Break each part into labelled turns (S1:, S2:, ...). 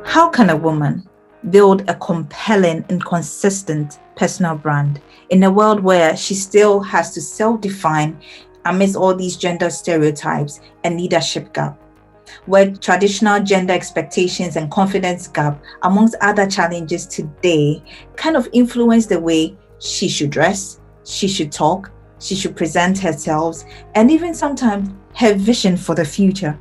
S1: How can a woman build a compelling and consistent personal brand in a world where she still has to self-define amidst all these gender stereotypes and leadership gap, where traditional gender expectations and confidence gap, amongst other challenges today, kind of influence the way she should dress, she should talk, she should present herself, and even sometimes her vision for the future?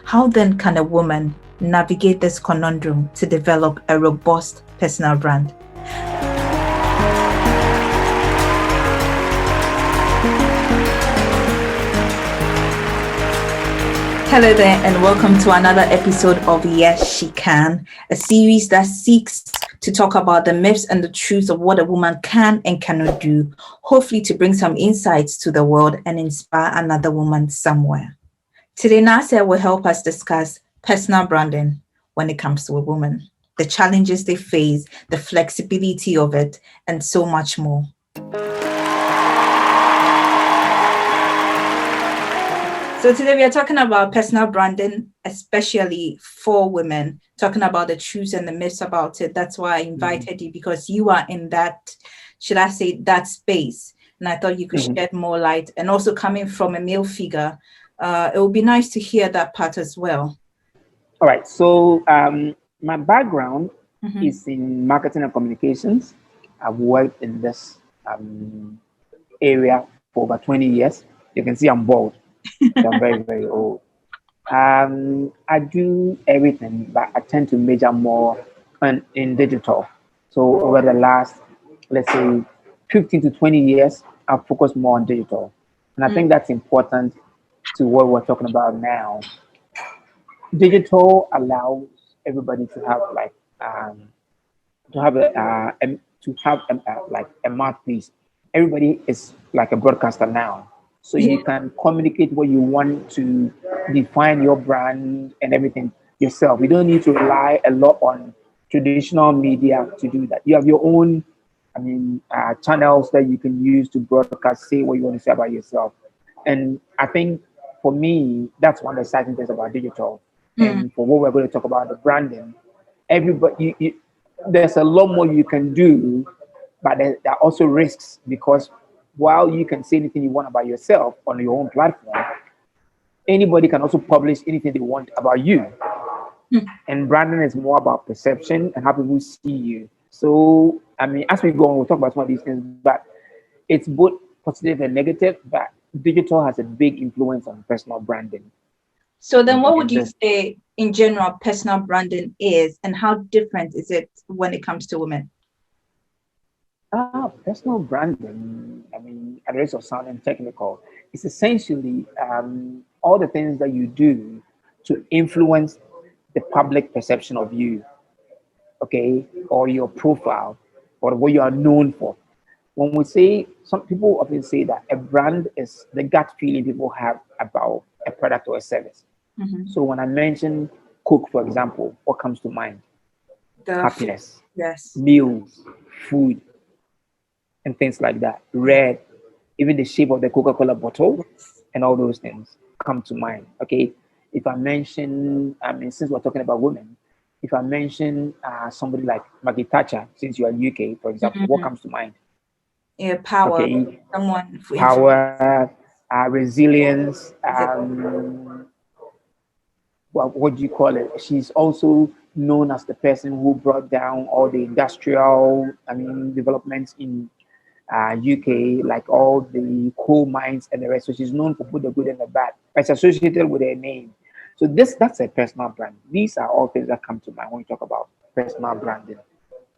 S1: How then can a woman navigate this conundrum to develop a robust personal brand? Hello there, and welcome to another episode of Yes, She Can, a series that seeks to talk about the myths and the truths of what a woman can and cannot do, hopefully to bring some insights to the world and inspire another woman somewhere. Today, Naasei will help us discuss personal branding when it comes to a woman, the challenges they face, the flexibility of it, and so much more. So today we are talking about personal branding, especially for women, talking about the truths and the myths about it. That's why I invited you, because you are in that, should I say, that space. And I thought you could shed more light. And also coming from a male figure, it would be nice to hear that part as well.
S2: All right. So my background is in marketing and communications. I've worked in this area for over 20 years. You can see I'm bald. I'm very, very old. I do everything, but I tend to major more in digital. So over the last, let's say, 15 to 20 years, I've focused more on digital. And I think that's important to what we're talking about now. Digital allows everybody to have like a mouthpiece. Everybody is like a broadcaster now. So you can communicate what you want to define your brand and everything yourself. You don't need to rely a lot on traditional media to do that. You have your own, channels that you can use to broadcast, say what you want to say about yourself. And I think for me, that's one of the exciting things about digital. And for what we're going to talk about, the branding, there's a lot more you can do, but there are also risks, because while you can say anything you want about yourself on your own platform, anybody can also publish anything they want about you. And branding is more about perception and how people see you. So, as we go on, we'll talk about some of these things, but it's both positive and negative, but digital has a big influence on personal branding.
S1: So then what would you say in general personal branding is, and how different is it when it comes to women?
S2: Personal branding, at the risk of sounding technical, is essentially all the things that you do to influence the public perception of you, okay, or your profile, or what you are known for. When we say, some people often say that a brand is the gut feeling people have about a product or a service. So when I mention Coke, for example, what comes to mind? Happiness, meals, food, and things like that. Red, even the shape of the Coca-Cola bottle, and all those things come to mind. Okay, if I mention, since we're talking about women, if I mention somebody like Maggie Thatcher, since you are UK, for example, what comes to mind?
S1: Yeah, power.
S2: Okay,
S1: Someone for
S2: power, resilience. What do you call it? She's also known as the person who brought down all the industrial, developments in UK, like all the coal mines and the rest. So she's known for both the good and the bad. It's associated with her name. So that's a personal brand. These are all things that come to mind when we talk about personal branding.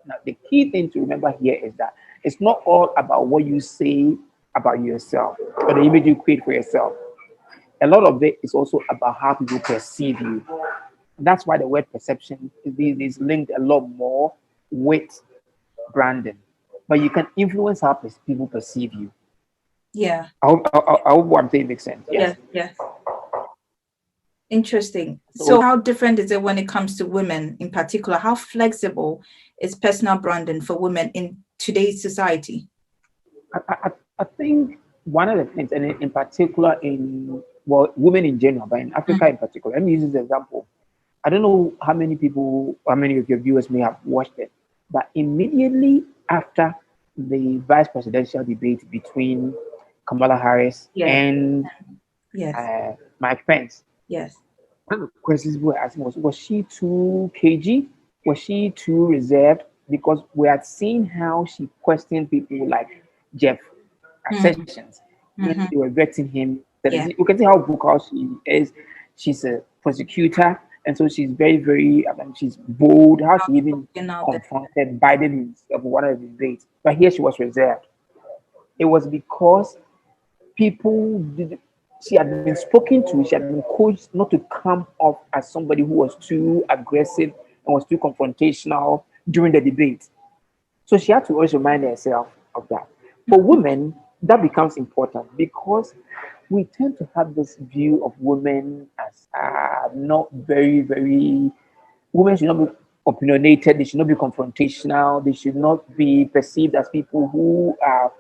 S2: Now, the key thing to remember here is that it's not all about what you say about yourself or the image you create for yourself. A lot of it is also about how people perceive you. That's why the word perception is linked a lot more with branding. But you can influence how people perceive you.
S1: Yeah.
S2: I hope what I'm saying makes sense.
S1: Yes. Interesting. So how different is it when it comes to women in particular? How flexible is personal branding for women in today's society?
S2: I think one of the things, and in particular in, well, women in general, but in Africa in particular, let me use this example. I don't know how many people, how many of your viewers may have watched it, but immediately after the vice presidential debate between Kamala Harris
S1: Yeah.
S2: and
S1: Yes.
S2: Mike Pence,
S1: Yes.
S2: one of the questions we were asking was she too cagey? Was she too reserved? Because we had seen how she questioned people like Jeff
S1: Mm-hmm.
S2: Sessions when they were vetting him. That
S1: Yeah.
S2: you can see how vocal she is. She's a prosecutor, and so she's very, very. I mean, she's bold. How she even
S1: Outspoken out there.
S2: confronted Biden of one of the debates, but here she was reserved. It was because people did. She had been spoken to. She had been coached not to come off as somebody who was too aggressive and was too confrontational during the debate. So she had to always remind herself of that. For women, that becomes important because we tend to have this view of women as not very, very. Women should not be opinionated. They should not be confrontational. They should not be perceived as people who are,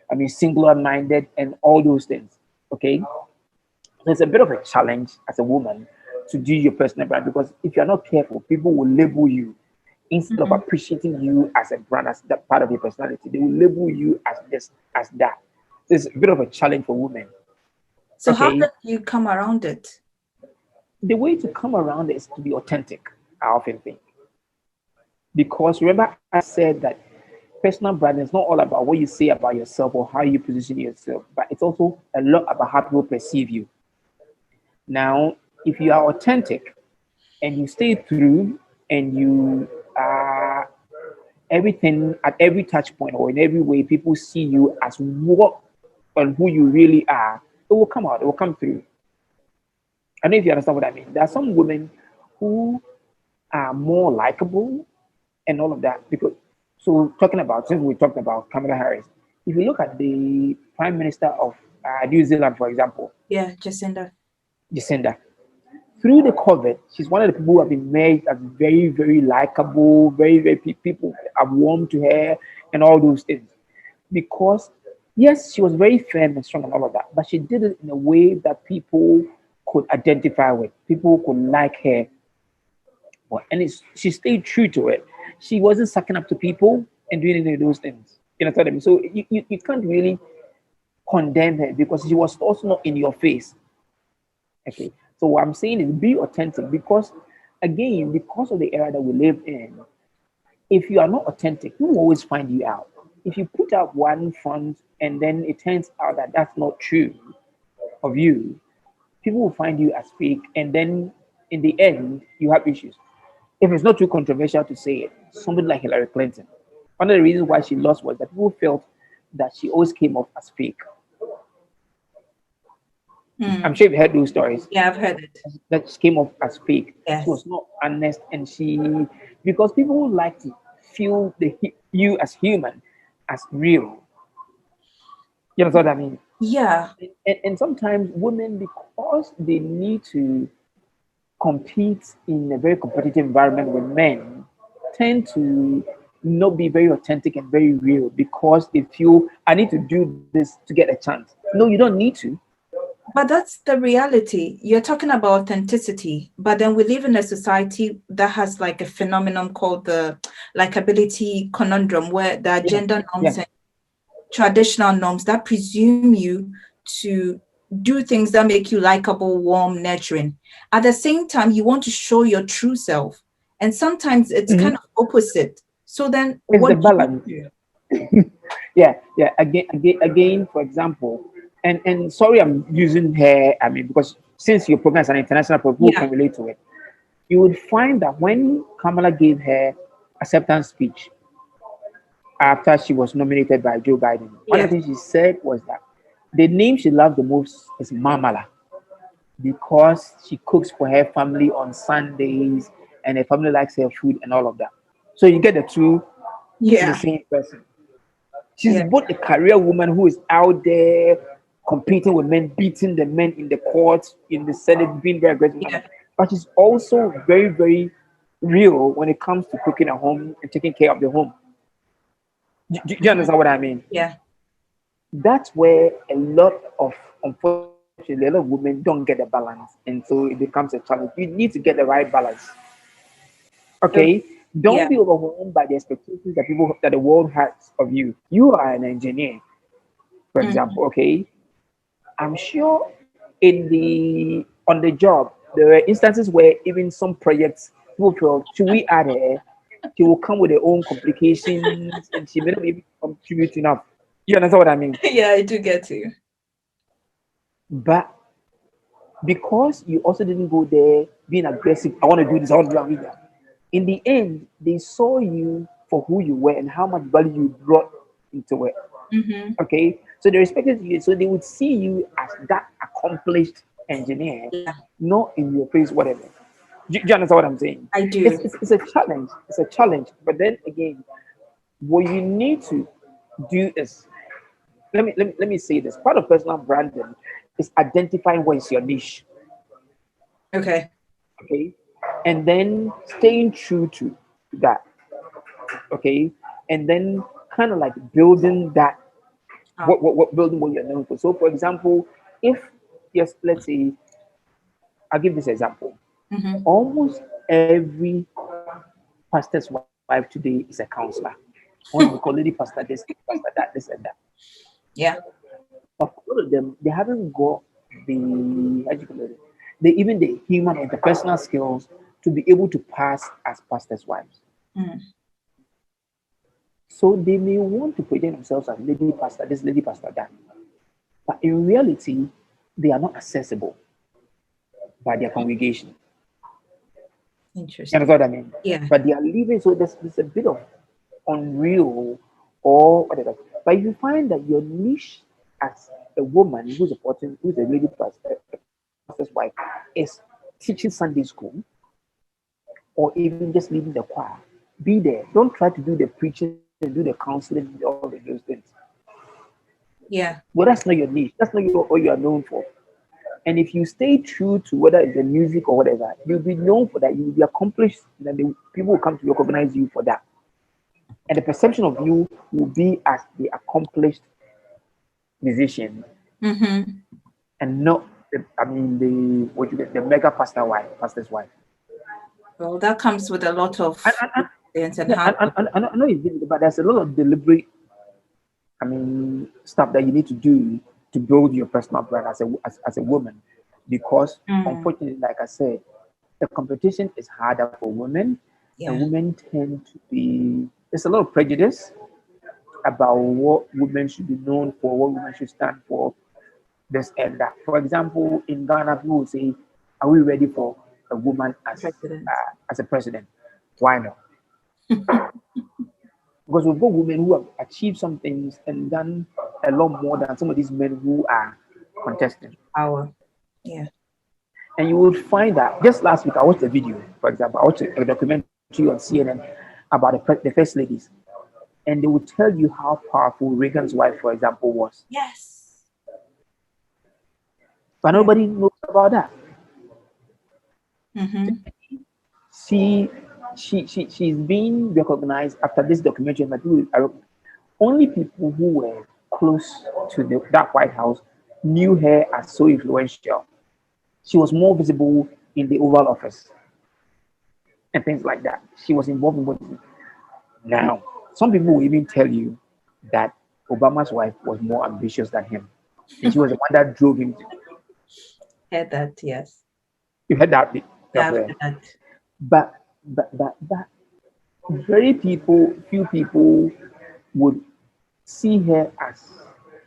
S2: I mean, singular-minded and all those things. Okay, so it's a bit of a challenge as a woman to do your personal brand because if you're not careful, people will label you instead of
S1: Mhm.
S2: appreciating you as a brand, as that part of your personality. They will label you as this, as that. So it's a bit of a challenge for women.
S1: So how
S2: Okay,
S1: did you come around it?
S2: the way to come around it is to be authentic. I often think because remember I said that personal branding is not all about what you say about yourself or how you position yourself, but it's also a lot about how people perceive you. Now, if you are authentic and you stay through and you everything at every touch point or in every way people see you as what and who you really are, it will come out, it will come through. I don't know if you understand what I mean. There are some women who are more likable and all of that because so talking about since we talked about Kamala Harris, if you look at the Prime Minister of New Zealand, for example,
S1: Yeah, Jacinda.
S2: Jacinda, through the COVID, she's one of the people who have been made as very, very likable, very, very people have warmed to her and all those things. Because yes, she was very firm and strong and all of that, but she did it in a way that people could identify with, people could like her. But and she stayed true to it. She wasn't sucking up to people and doing any of those things. You know what I mean? So you can't really condemn her because she was also not in your face. Okay. So what I'm saying is be authentic because again, because of the era that we live in, if you are not authentic, people will always find you out. If you put up one front and then it turns out that that's not true of you, people will find you as fake, and then in the end, you have issues. If it's not too controversial to say it, somebody like Hillary Clinton, one of the reasons why she lost was that people felt that she always came off as fake. I'm
S1: Mm.
S2: sure you've heard those stories.
S1: Yeah, I've heard it.
S2: That just came off as fake. She
S1: Yes.
S2: was not honest, and she because people would like to feel you as human, as real. You know what I mean?
S1: Yeah.
S2: And sometimes women, because they need to compete in a very competitive environment with men, tend to not be very authentic and very real because they feel I need to do this to get a chance. No, you don't need to.
S1: But that's the reality. You're talking about authenticity, but then we live in a society that has like a phenomenon called the likability conundrum, where there are
S2: Yeah,
S1: gender
S2: yeah.
S1: norms and traditional norms that presume you to do things that make you likable, warm, nurturing. At the same time, you want to show your true self. And sometimes it's
S2: Mhm.
S1: kind of opposite. So then
S2: It's the
S1: what do you
S2: balance.
S1: do?
S2: Yeah, yeah. Again. For example, and sorry, I'm using her. I mean, because since your program is an international program, who
S1: Yeah,
S2: can relate to it? You would find that when Kamala gave her acceptance speech after she was nominated by Joe Biden, one of
S1: yes,
S2: the things she said was that the name she loved the most is Mamala because she cooks for her family on Sundays and her family likes her food and all of that. So you get the two in the
S1: yeah,
S2: same person. She's
S1: yeah,
S2: both a career woman who is out there competing with men, beating the men in the court, in the Senate, being very aggressive.
S1: yeah.
S2: But she's also very, very real when it comes to cooking at home and taking care of the home. Do you understand what I mean?
S1: Yeah.
S2: That's where a lot of, unfortunately, a lot of women don't get the balance, and so it becomes a challenge. You need to get the right balance.
S1: Oh,
S2: Okay, don't
S1: yeah.
S2: be overwhelmed by the expectations that the world has of you. You are an engineer, for
S1: Mhm.
S2: example. Okay, I'm sure in the on the job there were instances where even some projects people felt, should we add her? She will come with her own complications, and she may not even contribute enough. You understand what I mean?
S1: Yeah, I do get you.
S2: But because you also didn't go there being aggressive, I want to do this, I want to do that. In the end, they saw you for who you were and how much value you brought into it.
S1: Mm-hmm.
S2: Okay, so they respected you, so they would see you as that accomplished engineer,
S1: Yeah,
S2: not in your face, whatever. Do you understand what I'm saying?
S1: I
S2: It's,
S1: do.
S2: it's, it's a challenge. It's a challenge. But then again, what you need to do is, let me say this. Part of personal branding is identifying what is your niche.
S1: Okay.
S2: Okay, and then staying true to that. Okay, and then kind of like building that,
S1: Oh.
S2: what building what you're known for. So for example, if, yes, let's say, I'll give this example.
S1: Mm-hmm.
S2: Almost every pastor's wife today is a counselor. Want to be called lady pastor this, pastor that, this and that.
S1: Yeah.
S2: But a lot of them, they haven't got the, how do you call it, the human interpersonal skills to be able to pass as pastors' wives.
S1: Mm.
S2: So they may want to present themselves as lady pastor this, lady pastor that. But in reality, they are not accessible by their congregation. You
S1: Interesting.
S2: understand what I mean?
S1: Yeah.
S2: But they are living, so there's a bit of unreal or whatever. But if you find that your niche as a woman who's a lady pastor, a pastor's wife, is teaching Sunday school or even just leading the choir, be there. Don't try to do the preaching and do the counseling and all of those things.
S1: Yeah.
S2: Well, that's not your niche. That's not what you are known for. And if you stay true to whether it's the music or whatever, you'll be known for that. You'll be accomplished, and then people will come to recognize you for that. And the perception of you will be as the accomplished musician,
S1: Mm-hmm.
S2: and not the what you get, the mega pastor's wife.
S1: Well, that comes with a lot
S2: And,
S1: of
S2: and, and
S1: experience and
S2: yeah,
S1: hard work.
S2: I know it's difficult, but there's a lot of deliberate, stuff that you need to do to build your personal brand as a woman, because
S1: Mm.
S2: unfortunately, like I said, the competition is harder for women, and
S1: Yeah.
S2: women tend to be, there's a lot of prejudice about what women should be known for, what women should stand for, this and that. For example, in Ghana, people will say, "Are we ready for a woman
S1: President.
S2: as a president?" Why not? Because we've got women who have achieved some things and done a lot more than some of these men who are contesting.
S1: Power. Yeah.
S2: And you will find that just last week I watched a video, for example, I watched a documentary on CNN about the first ladies, and they will tell you how powerful Reagan's wife, for example, was.
S1: Yes.
S2: But
S1: Yeah.
S2: nobody knows about that.
S1: Mm-hmm.
S2: She she's been recognized after this documentary. But only people who were close to that White House knew her as so influential. She was more visible in the Oval Office and things like that. She was involved in what. Now, some people will even tell you that Obama's wife was more ambitious than him, and she was the one that drove him.
S1: Heard that. Yes.
S2: You heard that bit
S1: Yeah,
S2: of
S1: I've
S2: her.
S1: heard that.
S2: But few people would see her as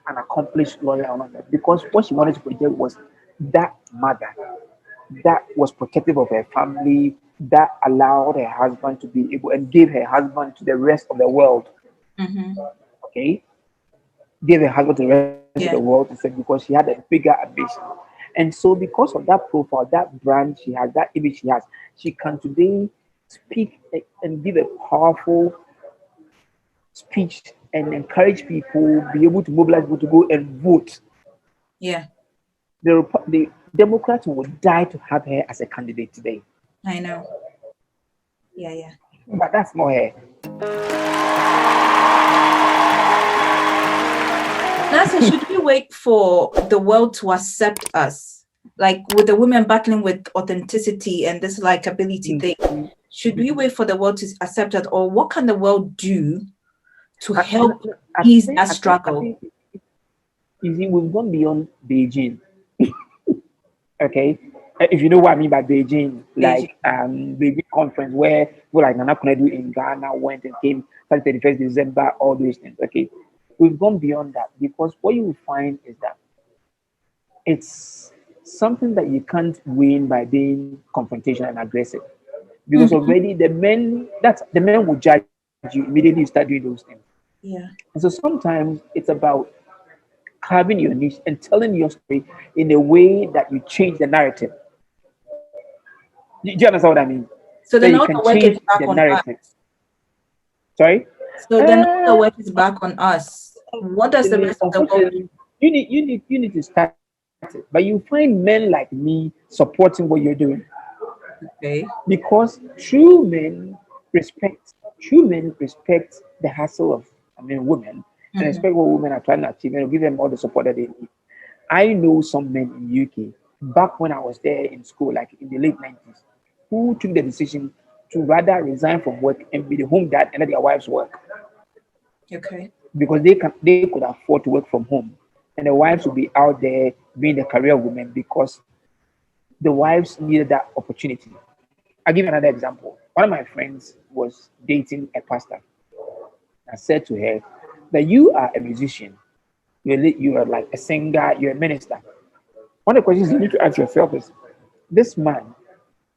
S2: an accomplished lawyer or not, because what she wanted to project was that mother that was protective of her family, that allowed her husband to be able and gave her husband to the rest of the world.
S1: Mm-hmm.
S2: Okay, gave her husband to the rest of the
S1: Yeah.
S2: world to say, because she had a bigger ambition. And so, because of that profile, that brand she has, that image she has, she can today speak and give a powerful speech and encourage people, be able to mobilize people to go and vote.
S1: Yeah.
S2: The Democrats would die to have her as a candidate today,
S1: I know. Yeah. Yeah.
S2: but that's not her.
S1: should we wait for the world to accept us? Like with the women battling with authenticity and this likability thing, should we wait for the world to accept us, or what can the world do to help ease that struggle?
S2: You see, we've gone beyond Beijing. Okay, if you know what I mean by Beijing,
S1: Beijing.
S2: like Beijing conference where people like Nana Kunedu in Ghana went and came 31st December, all those things. Okay, we've gone beyond that because what you will find is that it's something that you can't win by being confrontational and aggressive. Because already the men will judge you immediately you start doing those things.
S1: Yeah.
S2: And so sometimes it's about carving your niche and telling your story in a way that you change the narrative. Do you understand what I mean?
S1: So
S2: That
S1: then
S2: you
S1: all
S2: can
S1: the work is
S2: change
S1: back
S2: the
S1: on us.
S2: narrative. Sorry?
S1: So then all the work is back on us. What does the rest of the world do?
S2: Unfortunately, you need to start it. But you find men like me supporting what you're doing.
S1: Okay.
S2: Because true men respect the hustle of women and respect what women are trying to achieve and will give them all the support that they need. I know some men in UK back when I was there in school, like in the late 90s, who took the decision to rather resign from work and be the home dad and let their wives work
S1: Okay.
S2: because they could afford to work from home and the wives would be out there being the career women because the wives needed that opportunity. I'll give you another example. One of my friends was dating a pastor. I said to her that you are a musician, you are like a singer, you're a minister. One of the questions you need to ask yourself is this man,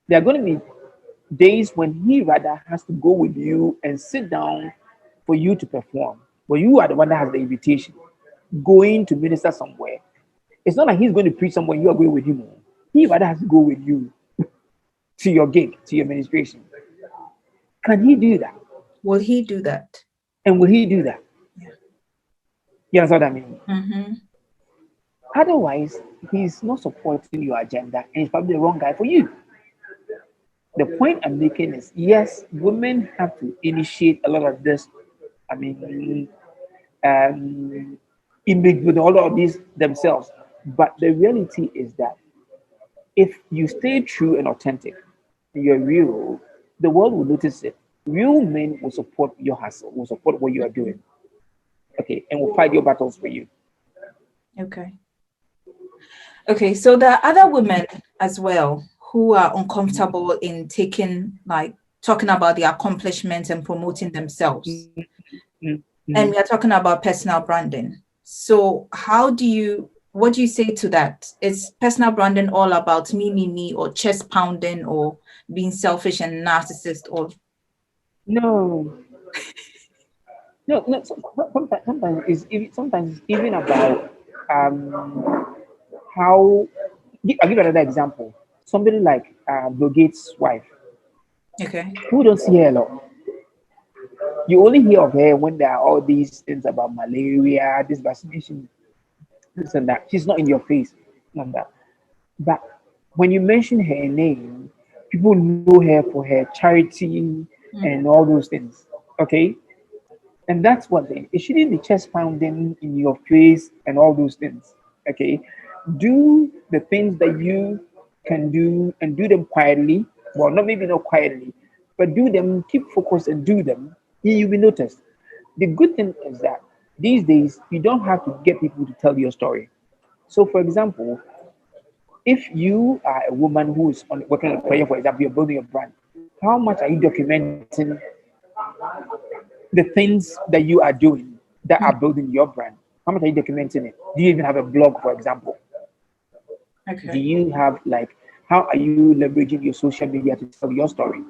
S2: there are going to be days when he rather has to go with you and sit down for you to perform, but you are the one that has the invitation, going to minister somewhere. It's not like he's going to preach somewhere, you are going with him. He rather has to go with you to your gig, to your ministration. Can he do that?
S1: Will he do that?
S2: And will he do that?
S1: Yeah.
S2: You understand what I mean?
S1: Mm-hmm.
S2: Otherwise, he's not supporting your agenda and he's probably the wrong guy for you. The point I'm making is yes, women have to initiate a lot of this. I mean, um, image with all of these themselves. But the reality is that if you stay true and authentic, you're real, the world will notice it. Real men will support your hustle, will support what you are doing. Okay, and will fight your battles for you.
S1: Okay. Okay, so there are other women as well who are uncomfortable in talking about their accomplishments and promoting themselves. And we are talking about personal branding. So what do you say to that? Is personal branding all about me, or chest pounding or being selfish and narcissist or
S2: No, no. Sometimes it's even about how. I'll give another example. Somebody like Bill Gates' wife,
S1: okay.
S2: who don't see her a lot. You only hear of her when there are all these things about malaria, this vaccination, this and that. She's not in your face, none of that. But when you mention her name, people know her for her charity and all those things. Okay? And that's what they, it shouldn't be chest pounding in your face and all those things. Okay? Do the things that you can do and do them quietly. Well, maybe not quietly, but do them, keep focused and do them. You'll be noticed. The good thing is that these days you don't have to get people to tell your story. So, for example, if you are a woman who is working on a project, for example, you're building a brand, how much are you documenting the things that you are doing that are building your brand? How much are you documenting it? Do you even have a blog, for example? Do
S1: Okay.
S2: you have how are you leveraging your social media to tell your story,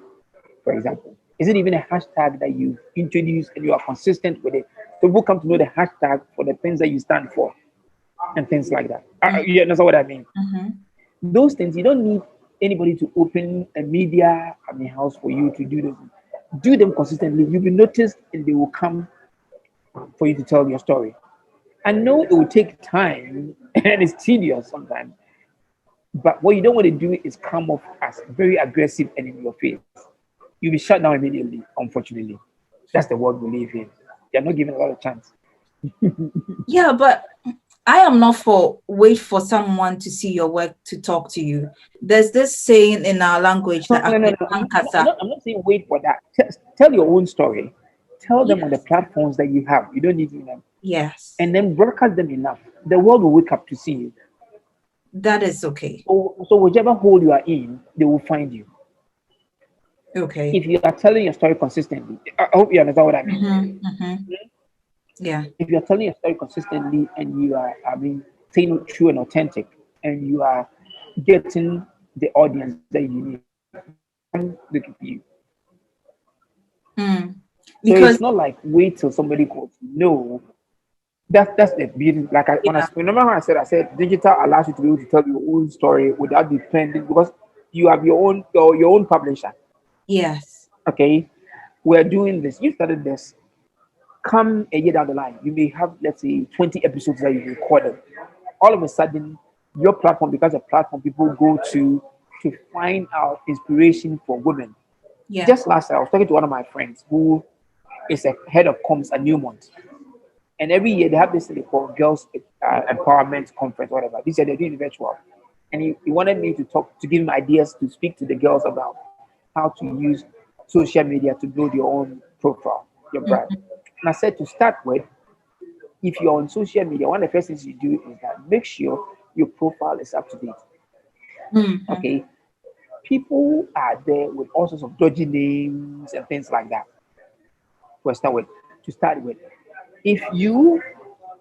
S2: for example? Is it even a hashtag that you introduce and you are consistent with it? So people come to know the hashtag for the things that you stand for and things like that. You understand what I mean? Those things, you don't need anybody to open a media house for you to do those. Do them consistently. You'll be noticed and they will come for you to tell your story. I know it will take time and it's tedious sometimes, but what you don't want to do is come off as very aggressive and in your face. You'll be shut down immediately, unfortunately. That's the world we live in. You're not given a lot of chance.
S1: Yeah, but I am not for wait for someone to see your work to talk to you. There's this saying in our language
S2: No,
S1: that
S2: no, no, no. I'm not saying wait for that. Tell your own story. Tell them on the
S1: yes,
S2: platforms that you have. You don't need them.
S1: yes,
S2: And then broadcast them enough. The world will wake up to see you.
S1: that is okay.
S2: So whichever hole you are in, they will find you.
S1: Okay.
S2: If you are telling your story consistently, I hope you understand what I mean.
S1: Mm-hmm, mm-hmm. Yeah.
S2: If you are telling your story consistently and you are, I mean, saying it true and authentic, and you are getting the audience that you need, they will come looking for you.
S1: Mm.
S2: So
S1: Because
S2: it's not like wait till somebody calls you. No, that's the beauty. Like when I
S1: yeah,
S2: remember when I said digital allows you to be able to tell your own story without depending because you have your own publisher.
S1: yes,
S2: Okay, we're doing this. You started this. Come a year down the line, you may have, let's say, 20 episodes that you recorded. All of a sudden, your platform becomes a platform people go to find out inspiration for women.
S1: yeah,
S2: Just last year, I was talking to one of my friends who is a head of comms at Newmont. And every year they have this thing called Girls Empowerment Conference, whatever. This year they're doing it virtual. And he wanted me to talk, to give him ideas to speak to the girls about how to use social media to build your own profile, your brand.
S1: mm-hmm,
S2: And I said to start with, if you're on social media, one of the first things you do is that make sure your profile is up to date.
S1: mm-hmm.
S2: Okay. People are there with all sorts of dodgy names and things like that. To start with, if you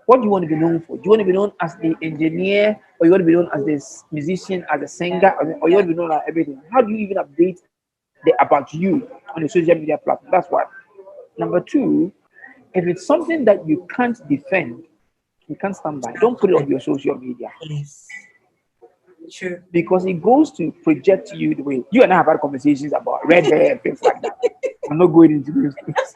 S2: what do you want to be known for? Do you want to be known as the engineer, or you want to be known as this musician, as a
S1: Yeah,
S2: singer, or you
S1: yeah,
S2: want to be known as everything? How do you even update about you on the social media platform? That's one. Number two, if it's something that you can't defend, you can't stand by, don't put it on your social media
S1: yes, true.
S2: because it goes to project you the way you and I have had conversations about red hair and things like that. I'm not going into those things.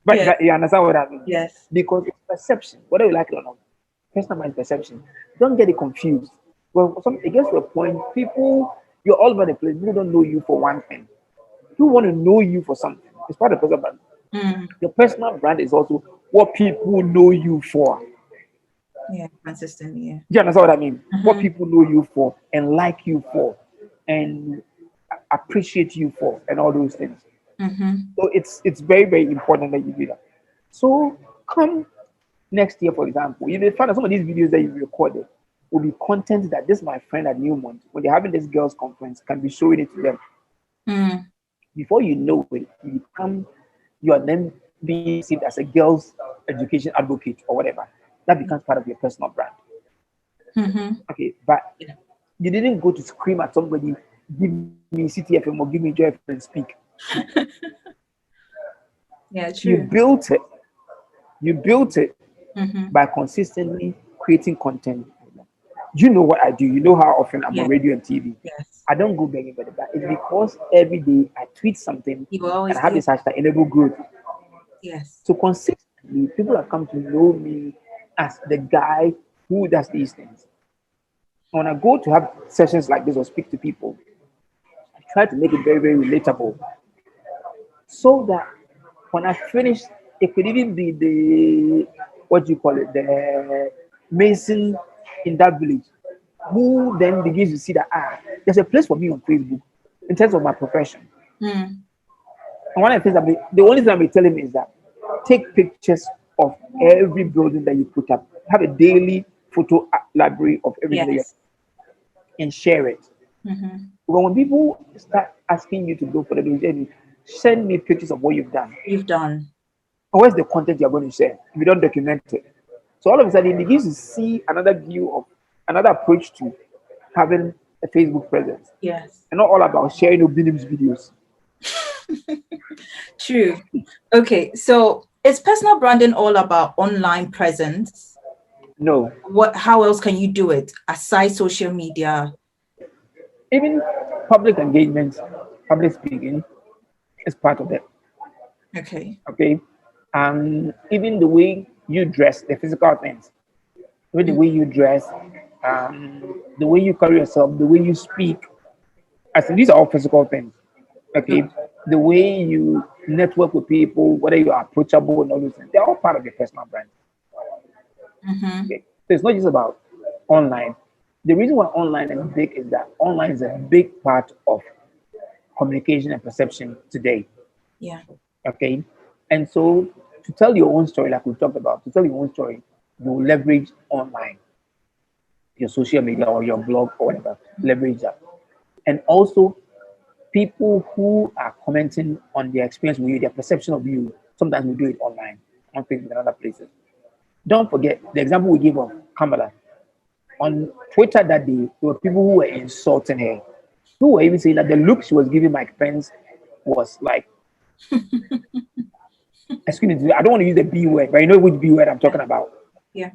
S2: But
S1: Yeah,
S2: you understand what I mean?
S1: yes.
S2: Because it's perception, whether you like it or not. Personal perception. Don't get it confused. Well, it gets to a point, you're all over the place. People don't know you for one thing. People want to know you for something. It's part of personal brand.
S1: Mm,
S2: Your personal brand is also what people know you for. Do
S1: yeah, consistently. Yeah.
S2: you understand what I mean? What
S1: Mm-hmm,
S2: people know you for and like you for and appreciate you for and all those things.
S1: mm-hmm.
S2: So it's very, very important that you do that. So come next year, for example, you may find that some of these videos that you recorded will be content that this my friend at Newmont, when they're having this girls' conference, can be showing it to them.
S1: Mm,
S2: Before you know it, you are then being perceived as a girls' education advocate or whatever. That becomes part of your personal brand.
S1: mm-hmm.
S2: Okay, but
S1: Yeah.
S2: you didn't go to scream at somebody, give me CTFM or give me JFM and speak.
S1: Yeah,
S2: You
S1: true.
S2: built it. You built it
S1: Mm-hmm.
S2: by consistently creating content. You know what I do. You know how often I'm
S1: Yeah,
S2: on radio and TV.
S1: yes.
S2: I don't go begging for the back. It's because every day I tweet something
S1: You will
S2: and
S1: always
S2: I have
S1: do.
S2: this hashtag enable growth.
S1: Yes.
S2: So consistently, people have come to know me as the guy who does these things. When I go to have sessions like this or speak to people, I try to make it very, very relatable so that when I finish, it could even be the what do you call it, the mason in that village, who then begins to see that there's a place for me on Facebook in terms of my profession.
S1: Mm,
S2: And one of the things the only thing I'll be telling me is that take pictures of every building that you put up. Have a daily photo library of everything that you
S1: yes.
S2: and share it.
S1: Mm-hmm.
S2: But when people start asking you to go for the journey, send me pictures of what you've done.
S1: You've done.
S2: And where's the content you're going to share if you don't document it? So all of a sudden, he begins to see another view of another approach to having a Facebook presence.
S1: Yes.
S2: And not all about sharing Obinim's videos.
S1: True. Okay, so is personal branding all about online presence?
S2: No.
S1: How else can you do it aside social media?
S2: Even public engagement, public speaking is part of it.
S1: Okay.
S2: Okay. And even the way you dress, the physical things, with the
S1: Mm,
S2: way you dress, the way you carry yourself, the way you speak. I think these are all physical things. Okay.
S1: okay.
S2: The way you network with people, whether you are approachable and all those things, they're all part of your personal brand.
S1: Mm-hmm.
S2: Okay. So it's not just about online. The reason why online is big is that online is a big part of communication and perception today.
S1: Yeah.
S2: Okay. And so to tell your own story, like we talked about, to tell your own story, you leverage online, your social media or your blog or whatever, leverage that. And also people who are commenting on their experience with you, their perception of you, sometimes we do it online, on Facebook and other places. Don't forget the example we gave of Kamala. On Twitter that day, there were people who were insulting her, who were even saying that the look she was giving Mike Pence was like, excuse me, I don't want to use the B word, but you know which B word I'm talking about.
S1: Yeah.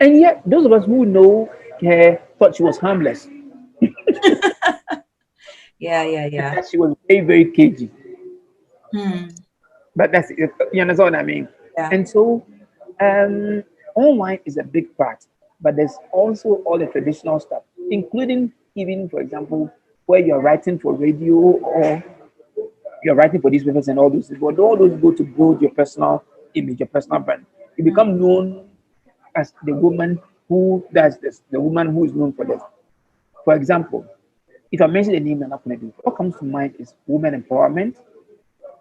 S2: And yet, those of us who know her thought she was harmless,
S1: Yeah. Yeah. Yeah.
S2: that she was very, very cagey.
S1: Hmm.
S2: But that's it. You understand what I mean?
S1: Yeah.
S2: And so, um, online is a big part, but there's also all the traditional stuff, including even, for example, where you're writing for radio or you're writing for these papers and all those. But all those go to build your personal image, your personal brand. You
S1: Mm.
S2: become known as the woman who does this, the woman who is known for this. For example, if I mention the name Nana Kunedu, what comes to mind is women empowerment.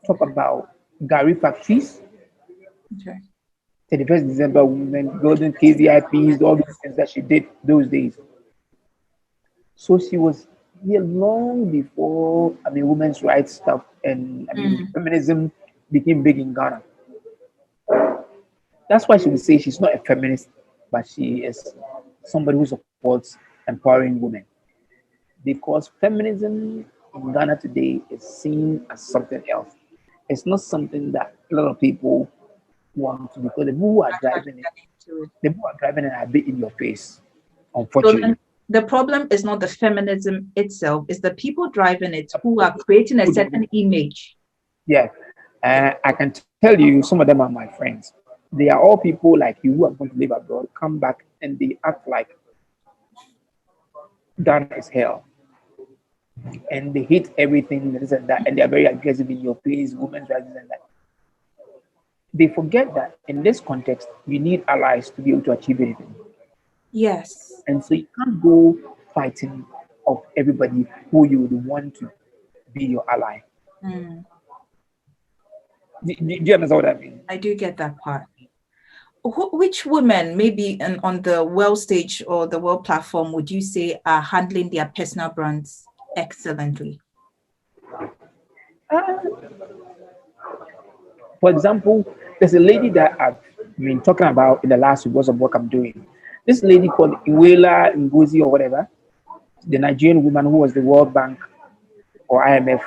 S2: Talk about Gary factories,
S1: Okay.
S2: 31st December women, golden KVIPs, all those things that she did those days. So she was here long before women's rights stuff and
S1: Mm.
S2: feminism became big in Ghana. That's why she would say she's not a feminist, but she is somebody who supports empowering women. Because feminism in Ghana today is seen as something else. It's not something that a lot of people want to, because the people who are
S1: Actually
S2: driving it,
S1: get into it.
S2: the people who are driving it are a bit in your face,
S1: So
S2: unfortunately.
S1: then the problem is not the feminism itself, it's the people driving it who are creating a certain image.
S2: Yeah, I can tell you some of them are my friends. They are all people like you who are going to live abroad, come back, and they act like Ghana is hell. And they hate everything, this and that, and they are very aggressive in your face, women's rights and that. They forget that in this context, you need allies to be able to achieve anything.
S1: Yes.
S2: And so you can't go fighting of everybody who you would want to be your ally.
S1: Mm.
S2: Do you understand what I mean?
S1: I do get that part. Which women, maybe on the world stage or the world platform, would you say are handling their personal brands excellently?
S2: Uh, for example, there's a lady that I've been talking about in the last week because of work I'm doing. This lady called Iwela Ngozi or whatever, the Nigerian woman who was the World Bank or IMF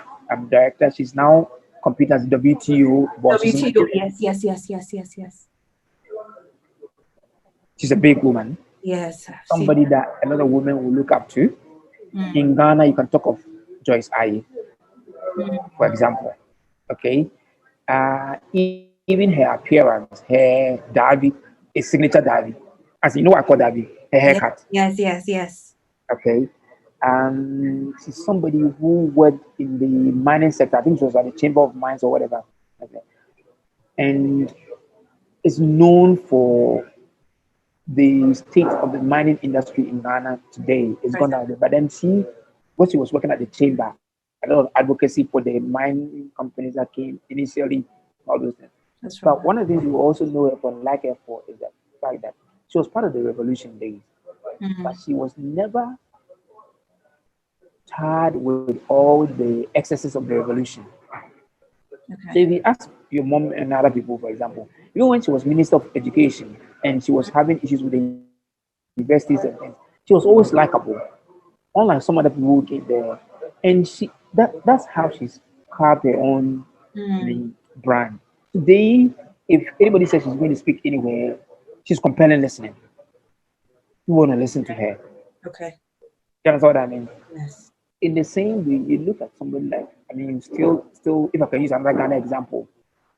S2: director. She's now competing as WTO boss. She's a
S1: WTO,
S2: Nigerian.
S1: yes, yes, yes, yes, yes, yes.
S2: She's a big woman,
S1: Yes, I've seen
S2: somebody
S1: that.
S2: that a lot of women will look up to.
S1: Mm,
S2: In Ghana, you can talk of Joyce Aye,
S1: mm.
S2: for example. Okay, even her appearance, her derby, a signature derby. As you know, what I call derby, her
S1: Yes,
S2: haircut.
S1: yes, yes, yes.
S2: Okay, she's somebody who worked in the mining sector. I think she was at the Chamber of Mines or whatever. Okay. And is known for the state of the mining industry in Ghana today. It's gone
S1: Present.
S2: out there. But then when she was working at the chamber, a lot of advocacy for the mining companies that came initially, all those things.
S1: That's
S2: But
S1: right.
S2: one of the things you also know her for, like her for, is the fact that she was part of the revolution days, but
S1: Mm,
S2: she was never tarred with all the excesses of the revolution. So
S1: okay.
S2: if you ask your mom and other people, for example, even when she was Minister of Education and she was having issues with the universities and things, she was always likable. Unlike some other people who came there. And that's how she's carved her own
S1: Mm,
S2: brand. Today, if anybody says she's going to speak anywhere, she's compelling listening. You want to listen to her.
S1: okay.
S2: You understand what I mean?
S1: Yes.
S2: In the same way, you look at somebody like, still, if I can use another Ghana example,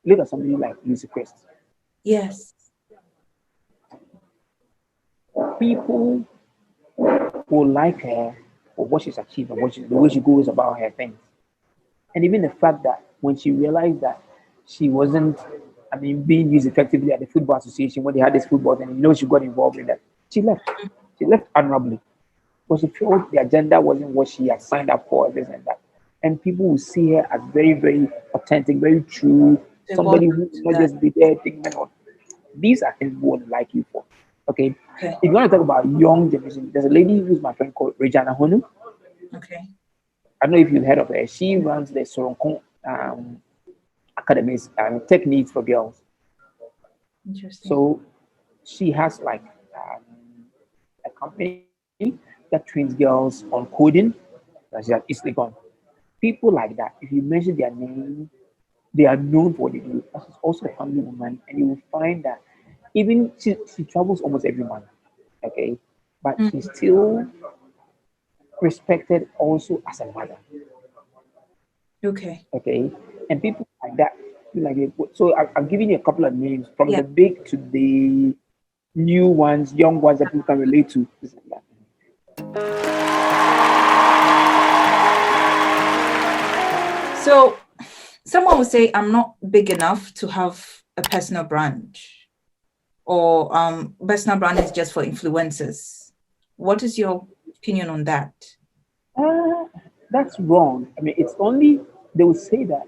S2: look at somebody like Lucy Christ.
S1: Yes.
S2: People will like her for what she's achieved and the way she goes about her things. And even the fact that when she realized that she wasn't being used effectively at the football association when they had this football thing. She got involved in that. She left. She left honorably because she felt the agenda wasn't what she had signed up for, this and that. And people will see her as very, very authentic, very true,
S1: They bought
S2: somebody who will not
S1: that.
S2: just be there thinking, "Oh, these are things we would like you for." Okay.
S1: Okay.
S2: If you want to talk about young generation, there's a lady who's my friend called Regina Honu.
S1: Okay.
S2: I don't know if you've heard of her. She runs the Soronkon academies techniques for girls.
S1: Interesting.
S2: So she has like a company that trains girls on coding. That she has easily gone. People like that, if you mention their name, they are known for what they do. She's also a family woman, and you will find that even she travels almost every month. Okay, but
S1: Mm.
S2: she's still respected also as a mother.
S1: Okay.
S2: Okay, and people like that, like it. So I'm giving you a couple of names from
S1: Yeah.
S2: the big to the new ones, young ones that people can relate to. This and that.
S1: So someone would say, I'm not big enough to have a personal brand, or personal brand is just for influencers. What is your opinion on that?
S2: Uh, that's wrong. It's only, they will say that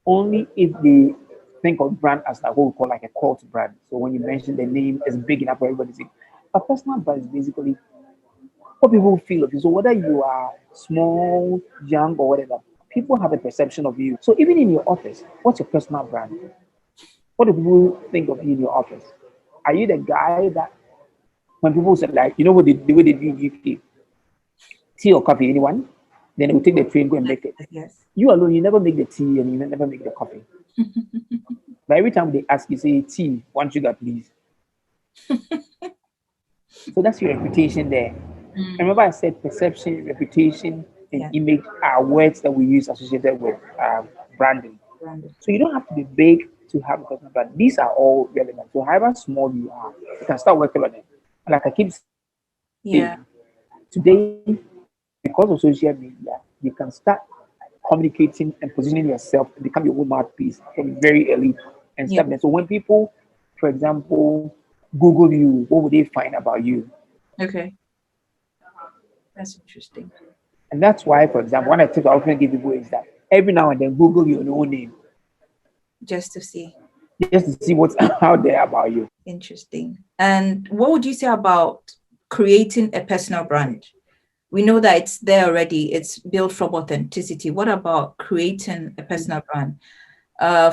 S2: only if they think of brand as like what we call like a cult brand. So when you mention the name, it's big enough for everybody to see. A personal brand is basically what people feel of you. So whether you are small, young, or whatever, people have a perception of you. So even in your office, what's your personal brand? What do people think of you in your office? Are you the guy that when people say like, what the way they do in UK, tea or coffee, anyone? Then they will take the train, go and make it.
S1: Yes.
S2: You alone, you never make the tea and you never make the coffee. But every time they ask you, say tea, one sugar, please. So that's your reputation there.
S1: Mm.
S2: Remember, I said perception, reputation, and
S1: Yeah.
S2: image are words that we use associated with branding.
S1: Branded.
S2: So you don't have to be big to have a personal brand. These are all relevant. So however small you are, you can start working on it. Like I keep saying,
S1: Yeah.
S2: today, because of social media, you can start communicating and positioning yourself to become your own mouthpiece from very early and
S1: Yeah.
S2: stuff. So when people, for example, Google you, what would they find about you?
S1: Okay. That's interesting.
S2: And that's why, for example, one of the tips I often give people is that every now and then Google your own name
S1: Just to see.
S2: just to see what's out there about you.
S1: Interesting. And what would you say about creating a personal brand? We know that it's there already, it's built from authenticity. What about creating a personal brand?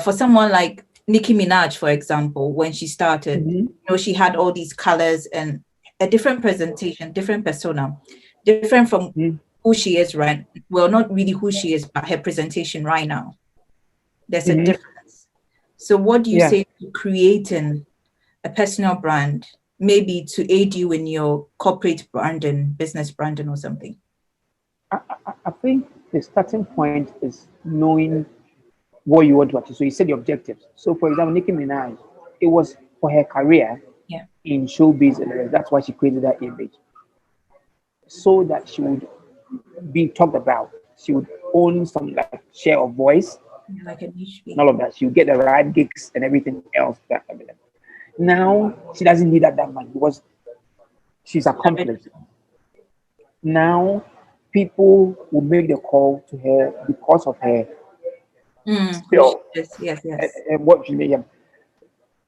S1: For someone like Nicki Minaj, for example, when she started,
S2: Mm-hmm.
S1: she had all these colors and a different presentation, different persona, different from
S2: Mm-hmm.
S1: who she is right. Well, not really who she is, but her presentation right now. There's a
S2: Mm-hmm.
S1: difference. So what do you
S2: Yeah,
S1: say to creating a personal brand, maybe to aid you in your corporate branding, business branding or something?
S2: I think the starting point is knowing what you want to achieve. So you set the objectives. So for example, Nicki Minaj, it was for her career
S1: Yeah.
S2: in showbiz and the rest. That's why she created that image. So that she would be talked about. She would own some like share of voice
S1: Like a niche
S2: and all of that. She would get the right gigs and everything else. Now she doesn't need that much because she's accomplished. Now people will make the call to her because of her
S1: Who she
S2: skill
S1: is. Yes,
S2: and,
S1: yes.
S2: and what she made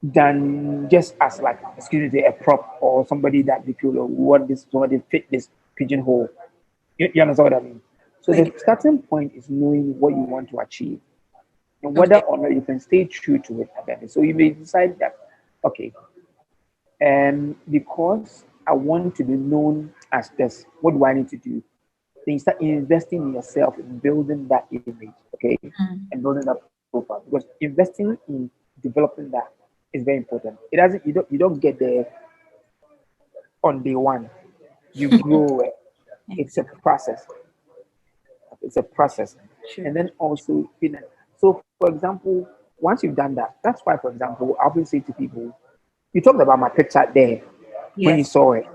S2: than just as like excuse me a prop or somebody that they feel oh, what this somebody fit this pigeonhole. You understand what I mean? So
S1: I
S2: the
S1: get.
S2: starting point is knowing what you want to achieve and whether
S1: Okay.
S2: or not you can stay true to it. So you may decide that okay, and because I want to be known as this, what do I need to do? Then you start investing in yourself in building that image, okay,
S1: Mm.
S2: and building that profile. Because investing in developing that is very important. It doesn't you don't get there on day one. You grow it. It's a
S1: Exactly.
S2: process. It's a process.
S1: Sure.
S2: And then also, so for example, once you've done that, that's why, for example, I often say to people, you talked about my picture there when you
S1: Yes.
S2: saw it.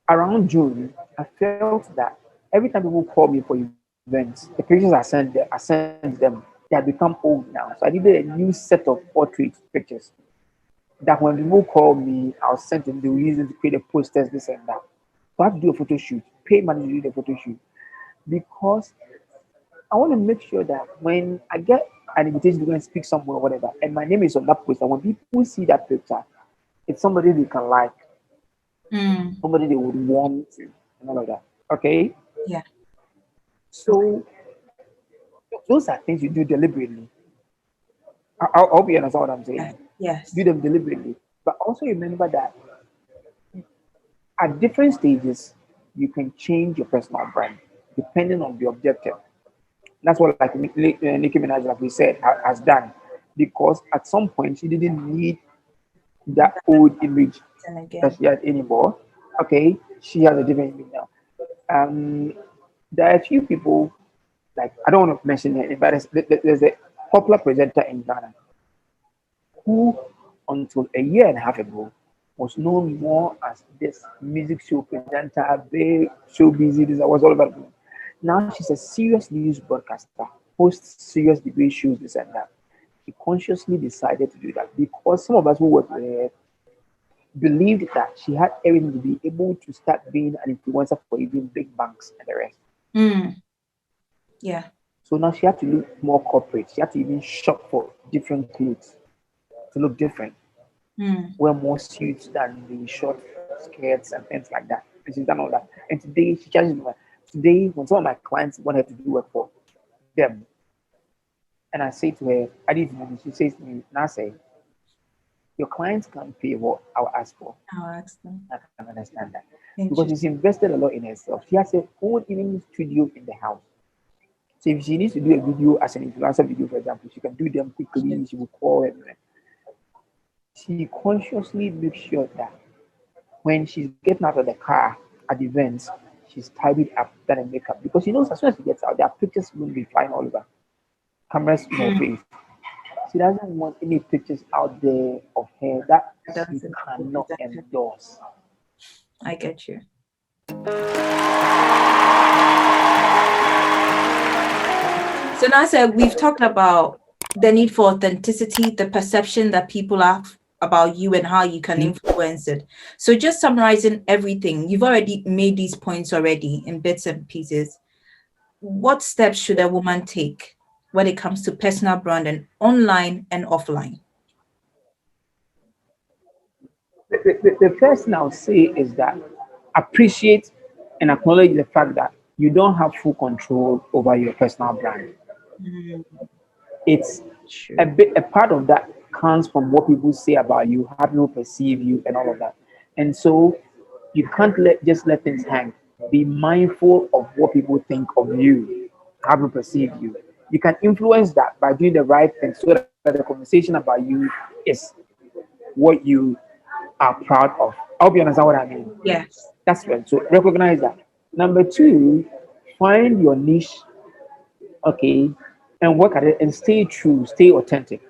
S2: Around June, I felt that every time people call me for events, the pictures I send them, they are they have become old now. So I needed a new set of portrait pictures that when people call me, I'll send them, they'll use it to create a posters, this and that. So I have to do a photo shoot, pay money to do the photo shoot because I want to make sure that when I get an invitation to go and speak somewhere or whatever, and my name is on that poster, when people see that picture, it's somebody they can like,
S1: Mm.
S2: somebody they would want to, and all of that. Okay?
S1: Yeah. Okay.
S2: So those are things you do deliberately. I hope you understand what I'm
S1: Yeah.
S2: saying. Do
S1: Yes.
S2: them deliberately. But also remember that at different stages, you can change your personal brand depending on the objective. That's what like Nicki Minaj, like we said, has done. Because at some point she didn't need that old image
S1: And
S2: that
S1: again.
S2: she had anymore. Okay, she has a different image now. Um, there are a few people, like I don't want to mention it, but there's a popular presenter in Ghana who, until a year and a half ago, was known more as this music show presenter, big show busy, this was all about. Now she's a serious news broadcaster, hosts serious debate shows, this and that. She consciously decided to do that because some of us who work with her believed that she had everything to be able to start being an influencer for even big banks and the rest.
S1: Mm. Yeah.
S2: So now she had to look more corporate. She had to even shop for different clothes to look different,
S1: Mm.
S2: wear more suits than the short skirts and things like that. And she's done all that. And today she charges me. Today, when some of my clients want her to do work for them, and I say to her, I need to do this, she says to me, Naasei, your clients can't pay what I'll ask for.
S1: I'll ask them.
S2: I can understand that. Because she's
S1: Interesting.
S2: invested a lot in herself. She has her own even studio in the house. So if she needs to do a video as an influencer video, for example, she can do them quickly. She will call them. She consciously makes sure that when she's getting out of the car at events, she's tidied up, done her makeup. Because she knows as soon as she gets out, there are pictures going to be flying all over. Cameras in her
S1: Mm.
S2: face. She doesn't want any pictures out there of her that
S1: I
S2: she
S1: don't think
S2: cannot endorse.
S1: I get you. So now, sir, we've talked about the need for authenticity, the perception that people have about you and how you can
S2: Mhm.
S1: influence it. So just summarizing everything, you've already made these points already in bits and pieces. What steps should a woman take when it comes to personal branding online and offline?
S2: The first thing I'll say is that appreciate and acknowledge the fact that you don't have full control over your personal brand.
S1: Mm,
S2: It's
S1: true.
S2: a part of that comes from what people say about you, how people perceive you, and all of that. And so you can't let things hang. Be mindful of what people think of you, how people perceive you. You can influence that by doing the right thing so that the conversation about you is what you are proud of. I hope you understand what I mean.
S1: Yes.
S2: That's right. So recognize that. Number two, find your niche, okay, and work at it and stay true, stay authentic.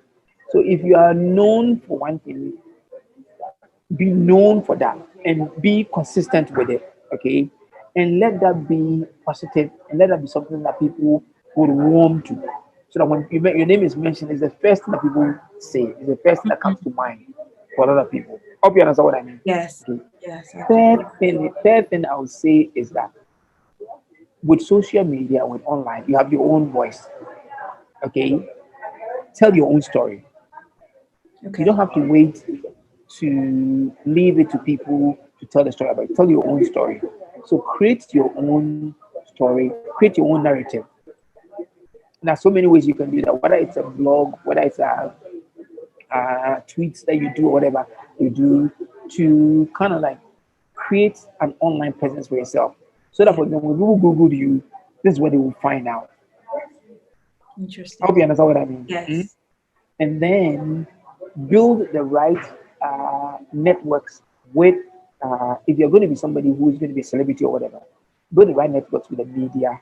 S2: So if you are known for one thing, be known for that and be consistent with it, okay? And let that be positive and let that be something that people would warm to. So that when your name is mentioned, it's the first thing that people say, it's the first thing that comes
S1: Mhm.
S2: to mind for other people. Hope you understand what I mean.
S1: Yes.
S2: Okay.
S1: Yes. I do.
S2: Third thing I would say is that with social media, with online, you have your own voice. Okay, tell your own story. You don't
S1: Okay.
S2: have to wait to leave it to people to tell the story about it. Tell your own story. So create your own story, create your own narrative. And there's so many ways you can do that, whether it's a blog, whether it's tweets that you do, or whatever you do, to kind of like create an online presence for yourself. So that
S1: Yeah.
S2: for example, when people Google you, this is what they will find out. I hope
S1: Interesting.
S2: you understand what I mean. Mhm.
S1: Yes.
S2: And then build the right networks with, if you're going to be somebody who's going to be a celebrity or whatever, build the right networks with the media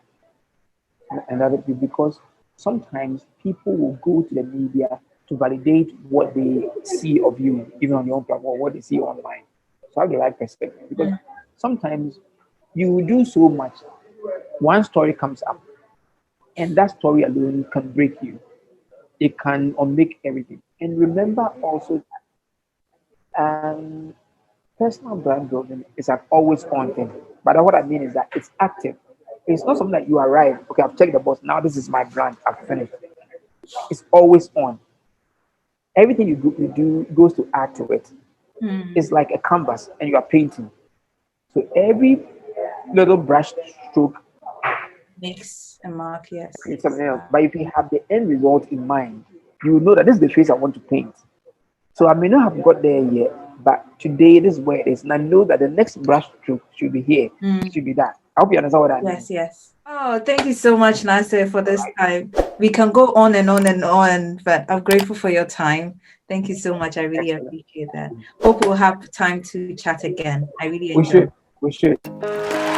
S2: and other people because sometimes people will go to the media to validate what they see of you, even on your own platform, what they see online. So have the right perspective because
S1: Mm.
S2: sometimes you do so much, one story comes up, and that story alone can break you. it can unmake everything. And remember also, personal brand building is an always on thing. But what I mean is that it's active. It's not something that you arrive, okay, I've checked the box, now this is my brand, I've finished. It's always on. Everything you do goes to add to it. It's like a canvas and you are painting. So every little brush stroke
S1: Makes a mark, yes.
S2: creates something else. But if you have the end result in mind, you will know that this is the face I want to paint. So I may not have got there yet, but today this is where it is. And I know that the next brush stroke should be here, should be that. I hope you understand what I mean.
S1: Yes, yes. Oh, thank you so much, Naasei, for this
S2: Right.
S1: time. We can go on and on and on, but I'm grateful for your time. Thank you so much. I really
S2: Excellent.
S1: appreciate that. Hope we'll have time to chat again. I really
S2: We
S1: enjoyed
S2: should.
S1: it.
S2: We should.